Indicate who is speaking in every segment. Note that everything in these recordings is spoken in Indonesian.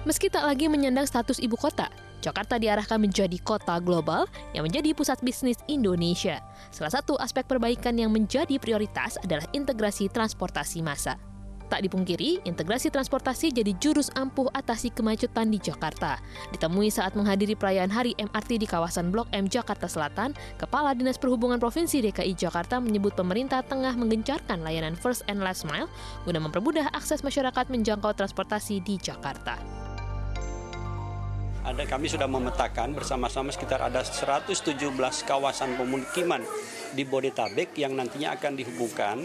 Speaker 1: Meski tak lagi menyandang status ibu kota, Jakarta diarahkan menjadi kota global yang menjadi pusat bisnis Indonesia. Salah satu aspek perbaikan yang menjadi prioritas adalah integrasi transportasi massal. Tak dipungkiri, integrasi transportasi jadi jurus ampuh atasi kemacetan di Jakarta. Ditemui saat menghadiri perayaan Hari MRT di kawasan Blok M, Jakarta Selatan, Kepala Dinas Perhubungan Provinsi DKI Jakarta menyebut pemerintah tengah menggencarkan layanan First and Last Mile guna mempermudah akses masyarakat menjangkau transportasi di Jakarta.
Speaker 2: Kami sudah memetakan bersama-sama sekitar ada 117 kawasan pemukiman di Bodetabek yang nantinya akan dihubungkan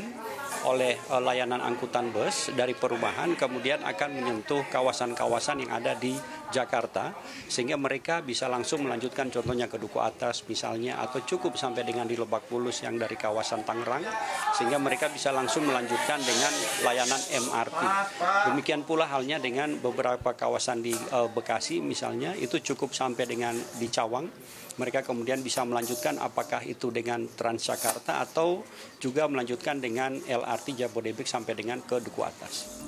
Speaker 2: oleh layanan angkutan bus dari perumahan, kemudian akan menyentuh kawasan-kawasan yang ada di Jakarta, sehingga mereka bisa langsung melanjutkan contohnya ke Duku Atas misalnya, atau cukup sampai dengan di Lebak Bulus yang dari kawasan Tangerang, sehingga mereka bisa langsung melanjutkan dengan layanan MRT. Demikian pula halnya dengan beberapa kawasan di Bekasi misalnya, itu cukup sampai dengan di Cawang. Mereka kemudian bisa melanjutkan apakah itu dengan Transjakarta atau juga melanjutkan dengan LRT Jabodebek sampai dengan ke Duku Atas.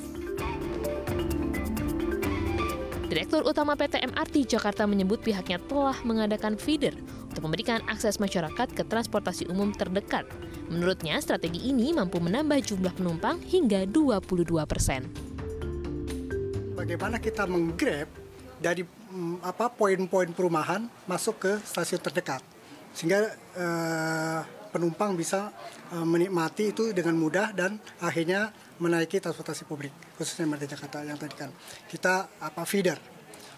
Speaker 1: Direktur Utama PT MRT Jakarta menyebut pihaknya telah mengadakan feeder untuk memberikan akses masyarakat ke transportasi umum terdekat. Menurutnya, strategi ini mampu menambah jumlah penumpang hingga 22%.
Speaker 3: Bagaimana kita menggrab dari poin-poin perumahan masuk ke stasiun terdekat, sehingga penumpang bisa menikmati itu dengan mudah dan akhirnya menaiki transportasi publik, khususnya MRT Jakarta yang tadi kan kita feeder.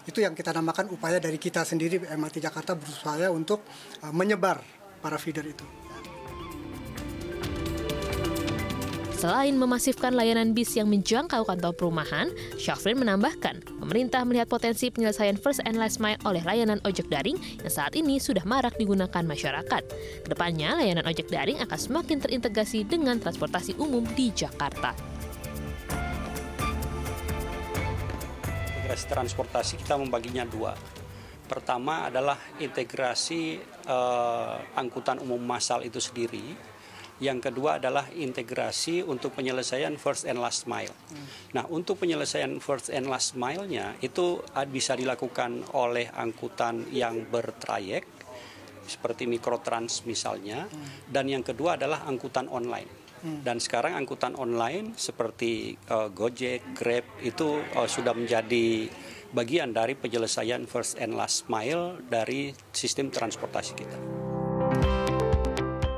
Speaker 3: Itu yang kita namakan upaya dari kita sendiri, MRT Jakarta berusaha untuk menyebar para feeder itu.
Speaker 1: Selain memasifkan layanan bis yang menjangkau kantor perumahan, Syafrin menambahkan, pemerintah melihat potensi penyelesaian First and Last Mile oleh layanan ojek daring yang saat ini sudah marak digunakan masyarakat. Kedepannya, layanan ojek daring akan semakin terintegrasi dengan transportasi umum di Jakarta.
Speaker 2: Integrasi transportasi kita membaginya dua. Pertama adalah integrasi angkutan umum massal itu sendiri. Yang kedua adalah integrasi untuk penyelesaian First and Last Mile. Nah, untuk penyelesaian First and Last Mile-nya itu bisa dilakukan oleh angkutan yang bertrayek, seperti Mikrotrans misalnya, dan yang kedua adalah angkutan online. Dan sekarang angkutan online seperti Gojek, Grab itu sudah menjadi bagian dari penyelesaian First and Last Mile dari sistem transportasi kita.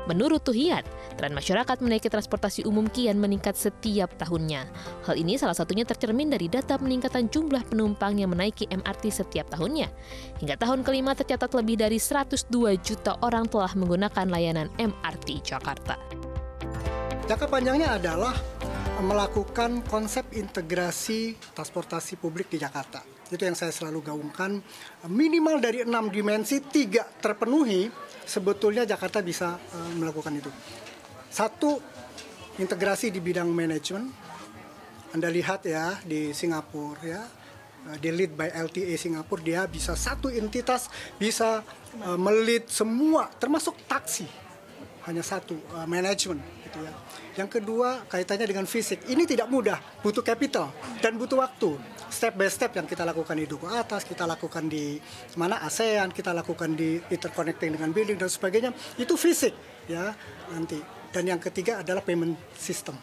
Speaker 1: Menurut Tuhiyat, tren masyarakat menaiki transportasi umum kian meningkat setiap tahunnya. Hal ini salah satunya tercermin dari data peningkatan jumlah penumpang yang menaiki MRT setiap tahunnya. Hingga tahun kelima tercatat lebih dari 102 juta orang telah menggunakan layanan MRT Jakarta.
Speaker 3: Jangka panjangnya adalah melakukan konsep integrasi transportasi publik di Jakarta. Itu yang saya selalu gaungkan. Minimal dari 6 dimensi, 3 terpenuhi, sebetulnya Jakarta bisa melakukan itu. Satu, integrasi di bidang manajemen. Anda lihat ya di Singapura ya, di lead by LTA Singapura, dia bisa satu entitas bisa melit semua, termasuk taksi. Hanya satu manajemen gitu ya. Yang kedua, kaitannya dengan fisik. Ini tidak mudah, butuh capital dan butuh waktu. Step by step yang kita lakukan di Duku Atas, kita lakukan di ASEAN, kita lakukan di interconnecting dengan building dan sebagainya. Itu fisik ya nanti. Dan yang ketiga adalah payment system.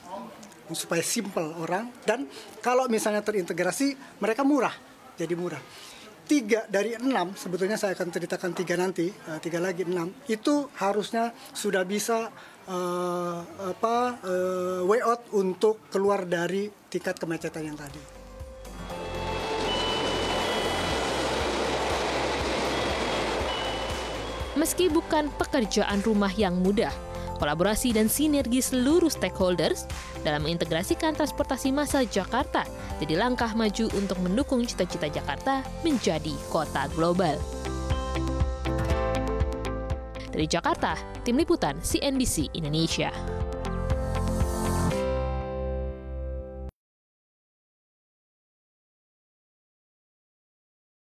Speaker 3: Supaya simple orang, dan kalau misalnya terintegrasi, mereka murah. Jadi murah. 3 dari 6, sebetulnya saya akan ceritakan 3 nanti, 3 lagi 6, itu harusnya sudah bisa way out untuk keluar dari tingkat kemacetan yang tadi.
Speaker 1: Meski bukan pekerjaan rumah yang mudah, kolaborasi dan sinergi seluruh stakeholders dalam mengintegrasikan transportasi massal Jakarta jadi langkah maju untuk mendukung cita-cita Jakarta menjadi kota global. Dari Jakarta, Tim Liputan CNBC Indonesia.